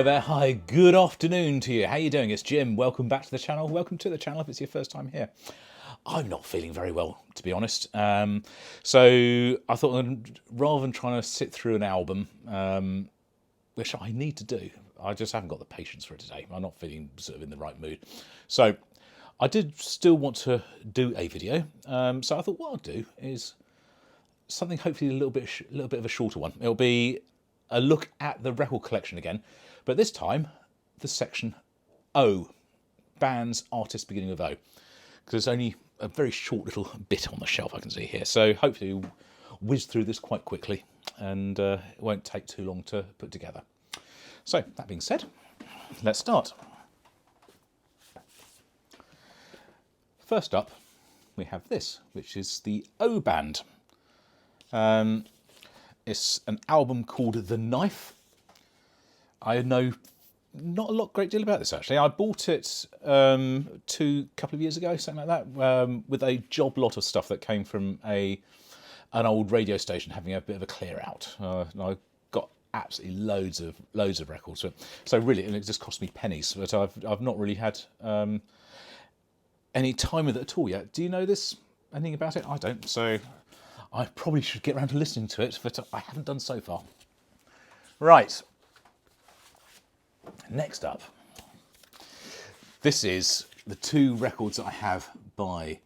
there, hi, good afternoon to you. How you doing? It's Jim. Welcome back to the channel. Welcome to the channel if it's your first time here. I'm not feeling very well, to be honest. So I thought rather than trying to sit through an album, which I need to do, I just haven't got the patience for it today. I'm not feeling sort of in the right mood. So I did still want to do a video. So I thought what I'll do is something hopefully a little bit of a shorter one. It'll be a look at the record collection again, but this time the section O, bands, artists beginning with O, because there's only a very short little bit on the shelf I can see here. So hopefully we'll whiz through this quite quickly and it won't take too long to put together. So that being said, let's start. First up, we have this, which is the O band. It's an album called The Knife. I know not a great deal about this actually. I bought it a couple of years ago, something like that, with a job lot of stuff that came from an old radio station having a bit of a clear out. And I got absolutely loads of records. So really, and it just cost me pennies. But I've not really had any time with it at all yet. Do you know anything about it? I don't. So I probably should get around to listening to it, but I haven't done so far. Right. Next up, this is the two records that I have by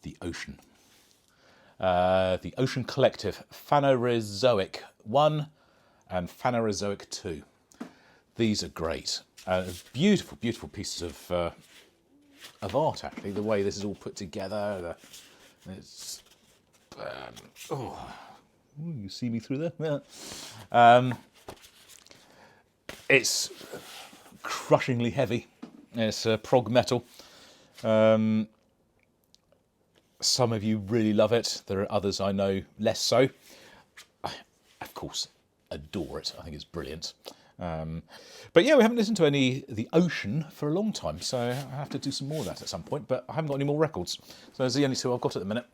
The Ocean. The Ocean Collective, Phanerozoic 1 and Phanerozoic 2. These are great. Beautiful, beautiful pieces of art, actually. The way this is all put together. It's... you see me through there? Yeah. It's crushingly heavy. It's prog metal. Some of you really love it. There are others I know less so. I, of course, adore it. I think it's brilliant. But yeah, we haven't listened to The Ocean for a long time, so I have to do some more of that at some point, but I haven't got any more records. So those are the only two I've got at the minute.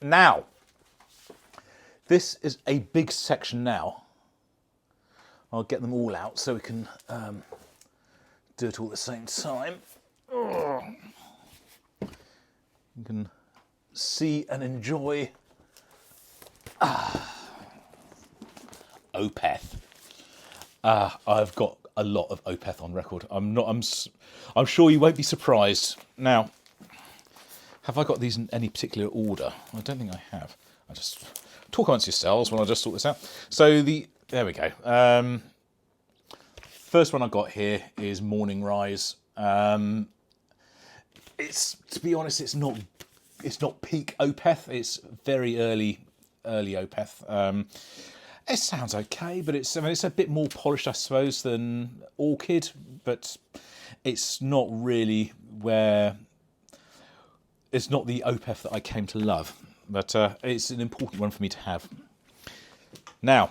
Now, this is a big section now. I'll get them all out so we can do it all at the same time. You can see and enjoy Opeth. I've got a lot of Opeth on record. I'm sure you won't be surprised. Now, have I got these in any particular order? I don't think I have. I just talk amongst yourselves while I just sort this out. So there we go. First one I got here is Morning Rise. It's, to be honest, it's not peak Opeth. It's very early Opeth. It sounds okay, but it's a bit more polished, I suppose, than Orchid, but it's not really it's not the Opeth that I came to love, but it's an important one for me to have. Now,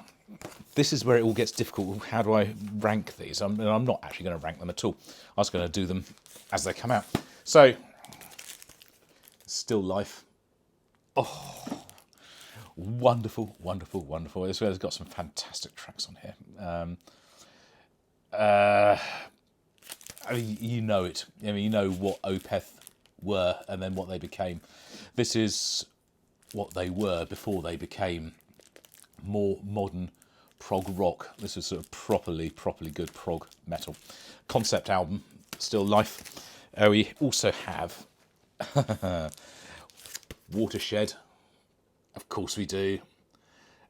this is where it all gets difficult. How do I rank these? I'm not actually going to rank them at all. I was going to do them as they come out. So, Still Life. Oh, wonderful, wonderful, wonderful. This has got some fantastic tracks on here. I mean, you know it. I mean, you know what Opeth were and then what they became. This is what they were before they became more modern prog rock. This is sort of properly good prog metal. Concept album, Still Life. We also have Watershed. Of course we do.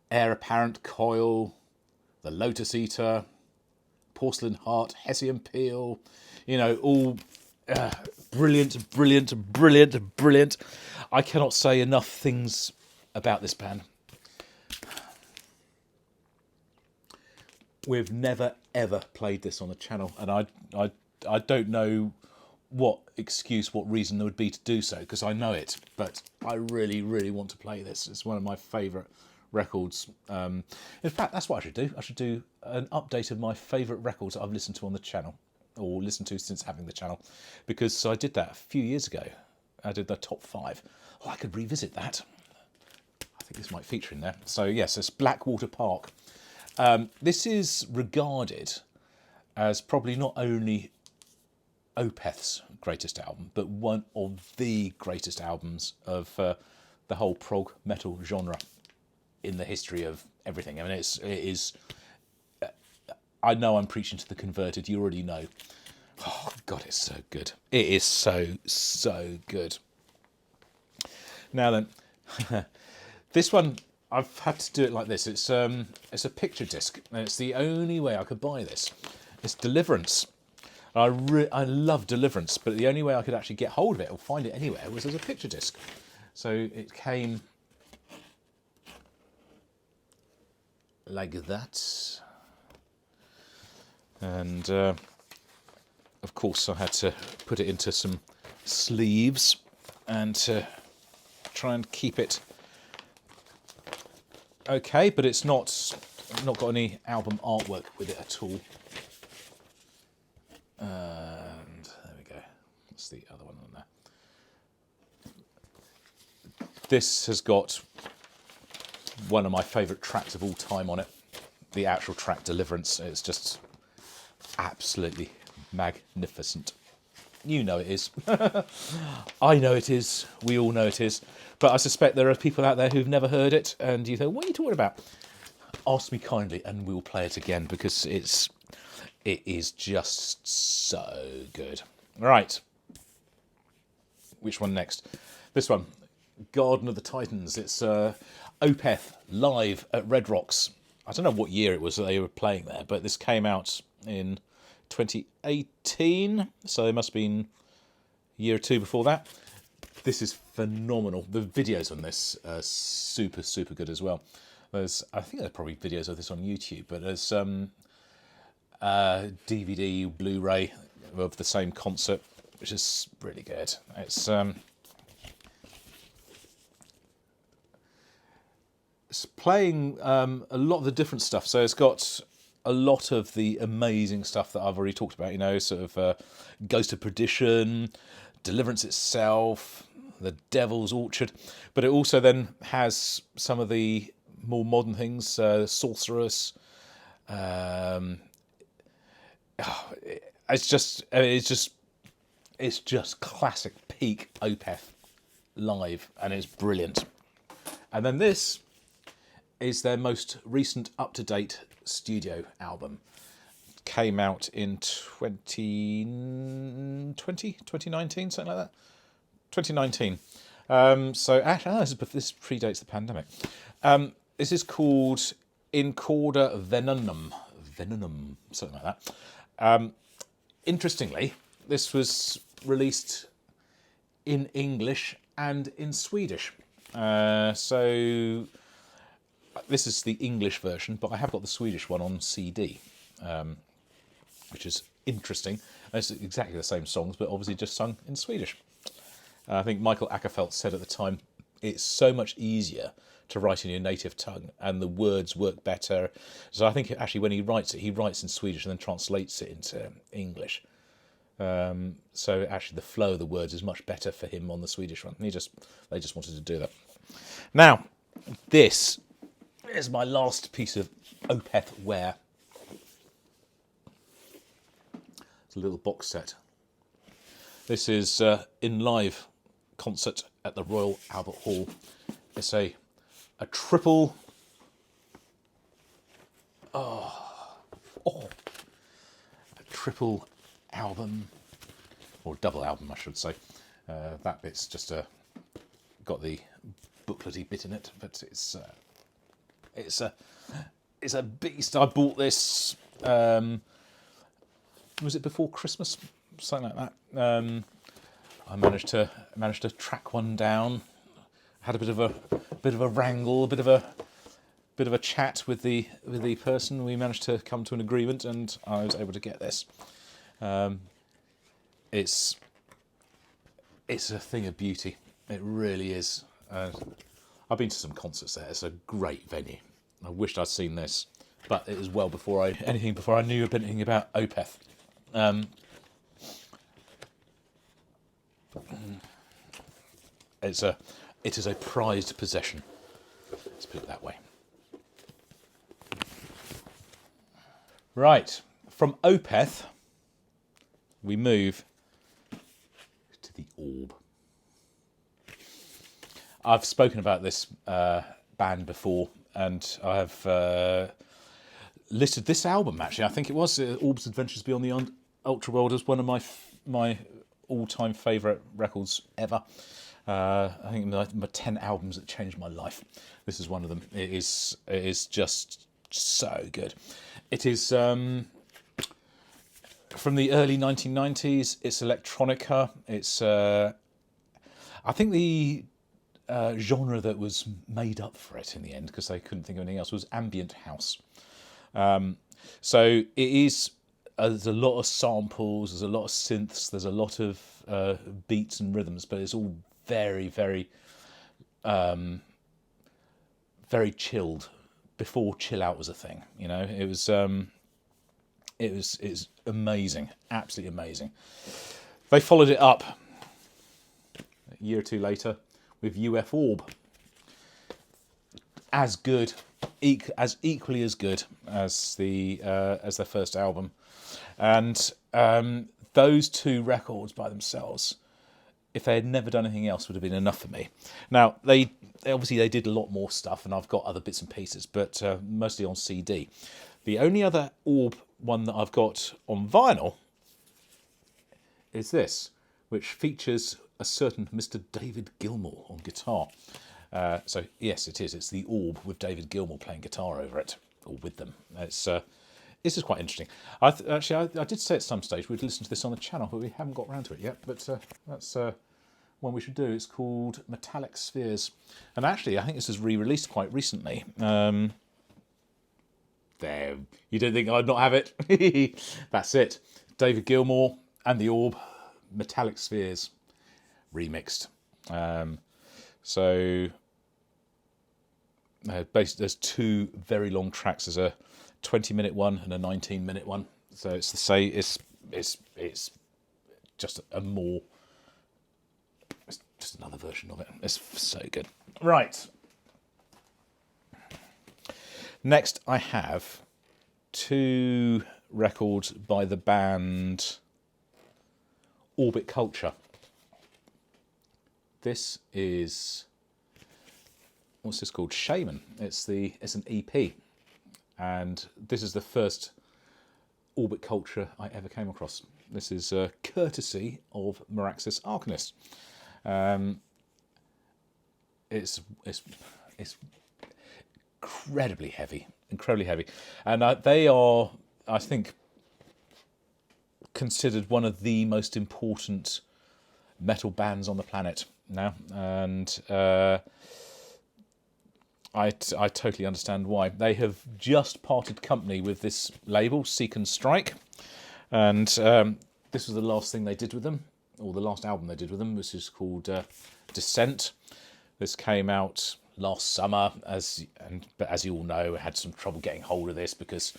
Heir Apparent, Coil, The Lotus Eater, Porcelain Heart, Hessian Peel. You know, all brilliant, brilliant, brilliant, brilliant. I cannot say enough things about this band. We've never ever played this on the channel, and I don't know what reason there would be to do so, because I know it, but I really, really want to play this. It's one of my favourite records. In fact, that's what I should do. I should do an update of my favourite records that I've listened to on the channel, or listened to since having the channel, because I did that a few years ago. I did the top 5. Oh, I could revisit that. I think this might feature in there. So yes, it's Blackwater Park. This is regarded as probably not only Opeth's greatest album, but one of the greatest albums of the whole prog metal genre in the history of everything. I mean, it is. I know I'm preaching to the converted. You already know. Oh God, it's so good. It is so good. Now then, this one I've had to do it like this. It's a picture disc, and it's the only way I could buy this. It's Deliverance. I love Deliverance, but the only way I could actually get hold of it or find it anywhere was as a picture disc. So it came like that, and of course I had to put it into some sleeves and to try and keep it okay, but it's not got any album artwork with it at all. And there we go. That's the other one on there. This has got one of my favourite tracks of all time on it. The actual track Deliverance. It's just absolutely magnificent. You know it is. I know it is. We all know it is. But I suspect there are people out there who've never heard it, and you think, what are you talking about? Ask me kindly and we'll play it again, because it is just so good. Right. Which one next? This one. Garden of the Titans. It's Opeth live at Red Rocks. I don't know what year it was that they were playing there, but this came out in 2018, so it must have been a year or two before that. This is phenomenal. The videos on this are super good as well. I think there are probably videos of this on YouTube, but there's DVD, Blu-ray of the same concert, which is really good. It's playing a lot of the different stuff. So it's got a lot of the amazing stuff that I've already talked about, you know, sort of Ghost of Perdition, Deliverance itself, The Devil's Orchard. But it also then has some of the more modern things, Sorceress. It's just classic peak Opeth live, and it's brilliant. And then this is their most recent up-to-date studio album. Came out in 2019, something like that. 2019. So actually, this predates the pandemic. This is called In Corda Venenum, something like that. Interestingly, this was released in English and in Swedish. So this is the English version, but I have got the Swedish one on CD, which is interesting. It's exactly the same songs, but obviously just sung in Swedish. I think Michael Ackerfeldt said at the time, it's so much easier to write in your native tongue, and the words work better. So I think actually when he writes in Swedish and then translates it into English. So actually the flow of the words is much better for him on the Swedish one. They just wanted to do that. Now, this is my last piece of Opeth wear. It's a little box set. This is in live concert at the Royal Albert Hall. It's a triple a triple album, or double album I should say. That bit's just got the booklety bit in it, but it's a beast. I bought this was it before Christmas, something like that. I managed to track one down. Had a bit of a wrangle, a bit of a chat with the person. We managed to come to an agreement, and I was able to get this. It's a thing of beauty. It really is. I've been to some concerts there. It's a great venue. I wished I'd seen this, but it was well before I knew anything about Opeth. It is a prized possession. Let's put it that way. Right, from Opeth, we move to the Orb. I've spoken about this band before, and I have listed this album, actually. I think it was Orb's Adventures Beyond the Ultra World as one of my all-time favourite records ever. I think my 10 albums that changed my life. This is one of them. It is just so good. It is from the early 1990s. It's electronica. It's I think the genre that was made up for it in the end, because they couldn't think of anything else, was ambient house. So it is. There's a lot of samples. There's a lot of synths. There's a lot of beats and rhythms, but it's all very, very, very chilled. Before chill out was a thing, it's amazing, absolutely amazing. They followed it up a year or two later with UF Orb, as good, as equally as good as their first album, and those two records by themselves, if they had never done anything else, would have been enough for me. Now they did a lot more stuff, and I've got other bits and pieces, but mostly on CD. The only other Orb one that I've got on vinyl is this, which features a certain Mr. David Gilmour on guitar. So yes, it is. It's the Orb with David Gilmour playing guitar over it, or with them. This is quite interesting. I did say at some stage we'd listen to this on the channel, but we haven't got around to it yet. But that's one we should do. It's called Metallic Spheres, and actually I think this was re-released quite recently. There, you don't think I'd not have it? That's it. David Gilmour and the Orb, Metallic Spheres, remixed. So basically, there's two very long tracks. There's a 20-minute one and a 19-minute one. So it's the same. It's just it's just another version of it. It's so good. Right. Next, I have two records by the band Orbit Culture. This is, what's this called? Shaman. It's an EP, and this is the first Orbit Culture I ever came across. This is courtesy of Maraxis Arcanist. It's incredibly heavy, and they are, I think, considered one of the most important metal bands on the planet now, and I totally understand why. They have just parted company with this label, Seek and Strike, and this was the last thing they did with them, or the last album they did with them, which is called Descent. This came out last summer, but as you all know, I had some trouble getting hold of this because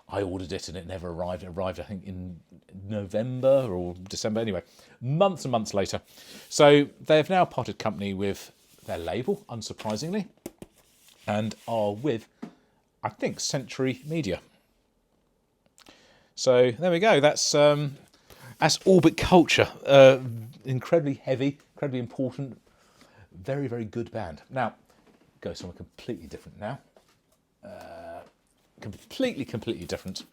I ordered it and it never arrived. It arrived, I think, in November or December. Anyway, months and months later. So they have now parted company with their label, unsurprisingly, and are with, I think, Century Media. So there we go. That's Orbit Culture. Incredibly heavy, incredibly important, very, very good band. Now, go somewhere completely different now. Completely different.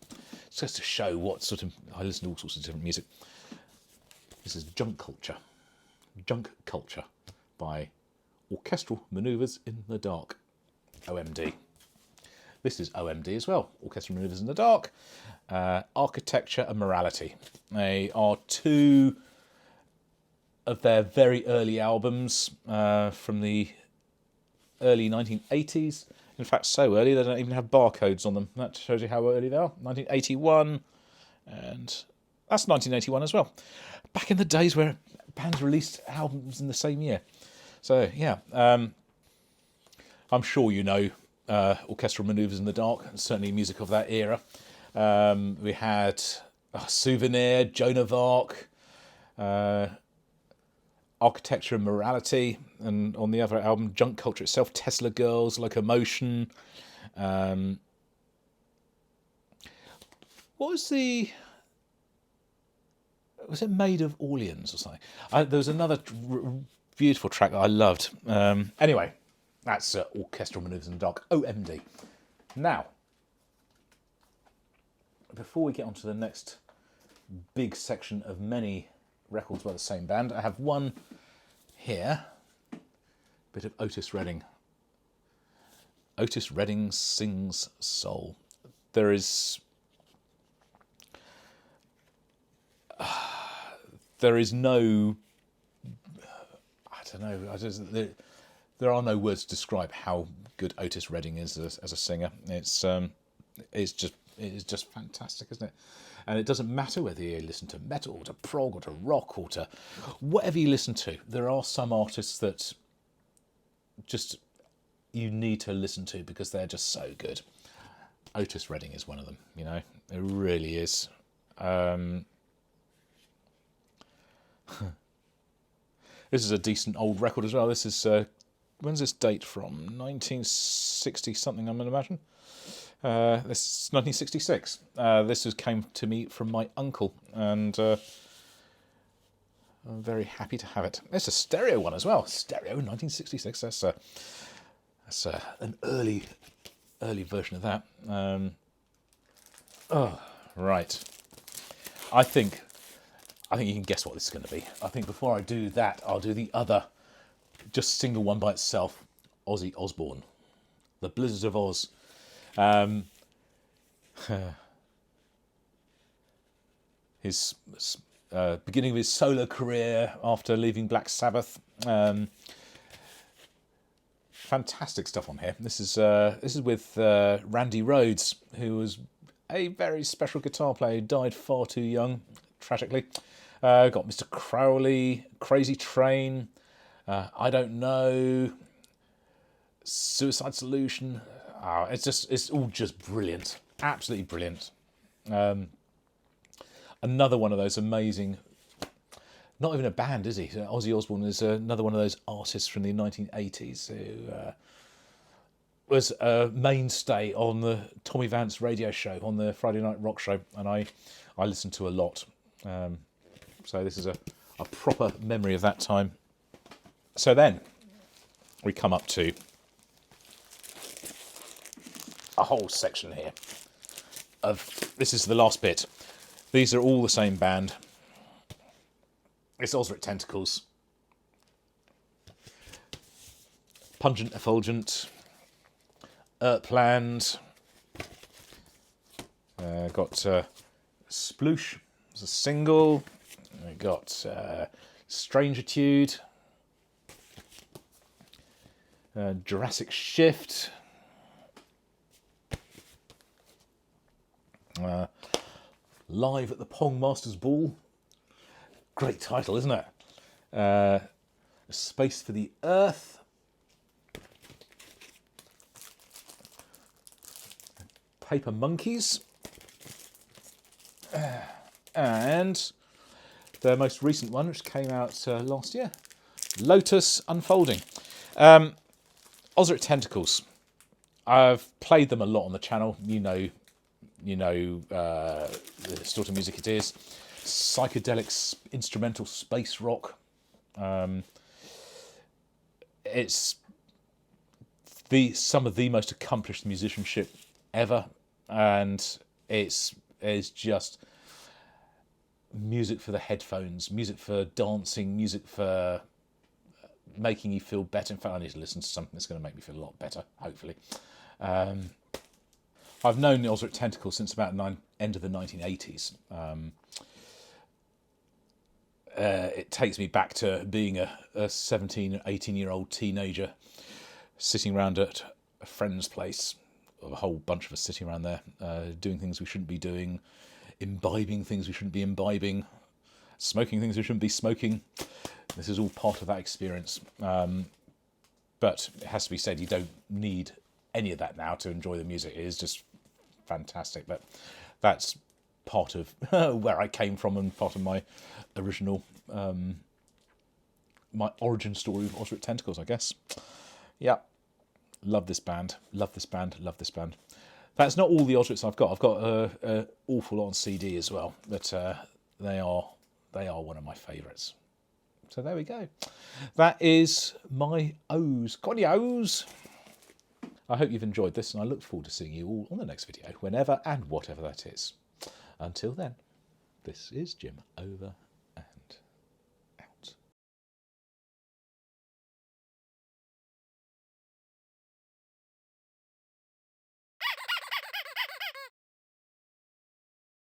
It's just to show what sort of, I listen to all sorts of different music. This is Junk Culture by Orchestral Manoeuvres in the Dark, OMD. This is OMD as well, Orchestral Manoeuvres in the Dark, Architecture and Morality. They are two of their very early albums from the early 1980s. In fact, so early they don't even have barcodes on them. That shows you how early they are. 1981, and that's 1981 as well. Back in the days where bands released albums in the same year. So yeah, I'm sure you know Orchestral Manoeuvres in the Dark, certainly music of that era. We had Souvenir, Joan of Arc, Architecture and Morality, and on the other album, Junk Culture itself, Tesla Girls, Locomotion. What What was the... Was it Made of Orleans or something? There was another beautiful track that I loved. Anyway, that's Orchestral Manoeuvres in the Dark, OMD. Now, before we get on to the next big section of many records by the same band, I have one here, a bit of Otis Redding. Otis Redding Sings Soul. There is no, I don't know, there are no words to describe how good Otis Redding is as a singer. It's just fantastic, isn't it? And it doesn't matter whether you listen to metal or to prog or to rock or to whatever you listen to. There are some artists that just you need to listen to because they're just so good. Otis Redding is one of them, you know. It really is. This is a decent old record as well. This is, when's this date from? 1960 something, I'm going to imagine. This is 1966. This came to me from my uncle, and I'm very happy to have it. It's a stereo one as well. Stereo 1966. That's an early version of that. Right. I think you can guess what this is going to be. I think before I do that, I'll do the other, just single one by itself, Ozzy Osbourne, The Blizzard of Oz. His beginning of his solo career after leaving Black Sabbath. Fantastic stuff on here. This is with Randy Rhoads, who was a very special guitar player. He died far too young, tragically. Got Mr. Crowley, Crazy Train, I Don't Know, Suicide Solution. It's all just brilliant, absolutely brilliant. Another one of those amazing. Not even a band, is he? Ozzy Osbourne is another one of those artists from the 1980s who was a mainstay on the Tommy Vance radio show, on the Friday Night Rock show, and I listened to a lot. So this is a proper memory of that time. So then we come up to a whole section here of, this is the last bit. These are all the same band. It's Ozric Tentacles. Pungent Effulgent. Erpland. Got Sploosh as a single. We got Strangitude. Jurassic Shift. Live at the Pong Masters Ball. Great title, isn't it? Space for the Earth. Paper Monkeys. And their most recent one, which came out last year, Lotus Unfolding. Ozric Tentacles. I've played them a lot on the channel. You know the sort of music it is. Psychedelic instrumental space rock. It's some of the most accomplished musicianship ever, and it's just music for the headphones, music for dancing, music for making you feel better. In fact, I need to listen to something that's going to make me feel a lot better, hopefully. I've known Ozric Tentacles since about end of the 1980s. It takes me back to being a 17, 18-year-old teenager sitting around at a friend's place, a whole bunch of us sitting around there, doing things we shouldn't be doing, imbibing things we shouldn't be imbibing, smoking things we shouldn't be smoking. This is all part of that experience. But it has to be said, you don't need any of that now to enjoy the music. It is just fantastic. But that's part of where I came from and part of my original, my origin story of Ozric Tentacles, I guess. Yeah. Love this band. Love this band. Love this band. That's not all the Ozrics I've got. I've got an awful lot on CD as well, but they are one of my favourites. So there we go. That is my O's. Got any O's? I hope you've enjoyed this, and I look forward to seeing you all on the next video, whenever and whatever that is. Until then, this is Jim, over